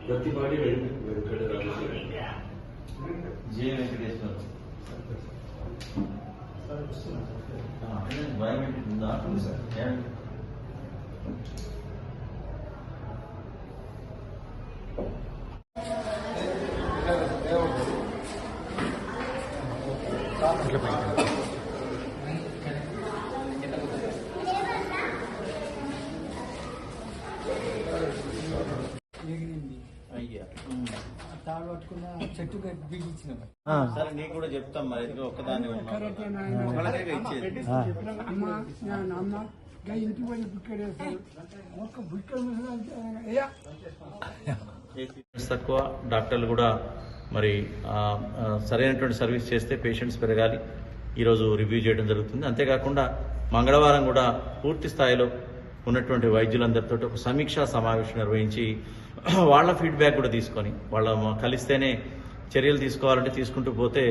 గతిపాటి జే Venkateswara biometric ఉందా? తాడు పట్టుకున్న చెట్టు బిగించిన సరే నీకు కూడా చెప్తాం మరి ఒక్కదాన్ని ఇంటి పోయి బుక్కేస్తారు ఒక్క బుక్క తక్కువ డాక్టర్లు కూడా మరి సరైనటువంటి సర్వీస్ చేస్తే పేషెంట్స్ పెరగాలి. ఈరోజు రివ్యూ చేయడం జరుగుతుంది. అంతేకాకుండా మంగళవారం కూడా పూర్తి స్థాయిలో ఉన్నటువంటి వైద్యులందరితో ఒక సమీక్షా సమావేశం నిర్వహించి వాళ్ళ ఫీడ్బ్యాక్ కూడా తీసుకొని వాళ్ళ కలిస్తేనే చర్యలు తీసుకోవాలంటే తీసుకుంటూ పోతే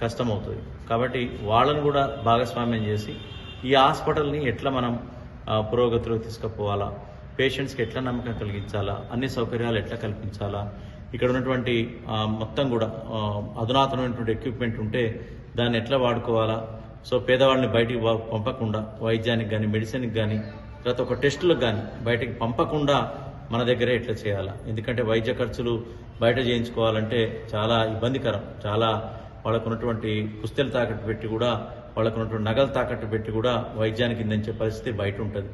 కష్టమవుతుంది. కాబట్టి వాళ్ళను కూడా భాగస్వామ్యం చేసి ఈ హాస్పిటల్ని ఎట్లా మనం పురోగతిలో తీసుకుపోవాలా, పేషెంట్స్కి ఎట్లా నమ్మకం కలిగించాలా, అన్ని సౌకర్యాలు ఎట్లా కల్పించాలా, ఇక్కడ ఉన్నటువంటి మొత్తం కూడా అధునాతనమైనటువంటి ఎక్విప్మెంట్ ఉంటే దాన్ని ఎట్లా వాడుకోవాలా, సో పేదవాళ్ళని బయటికి పంపకుండా వైద్యానికి కానీ మెడిసిన్కి కానీ తర్వాత ఒక టెస్టులకు కానీ బయటికి పంపకుండా మన దగ్గరే ఎట్లా చేయాలా. ఎందుకంటే వైద్య ఖర్చులు బయట చేయించుకోవాలంటే చాలా ఇబ్బందికరం. చాలా వాళ్ళకున్నటువంటి పుస్తెలు తాకట్టు పెట్టి కూడా వాళ్ళకున్నటువంటి నగలు తాకట్టు పెట్టి కూడా వైద్యానికి అందించే పరిస్థితి బయట ఉంటుంది.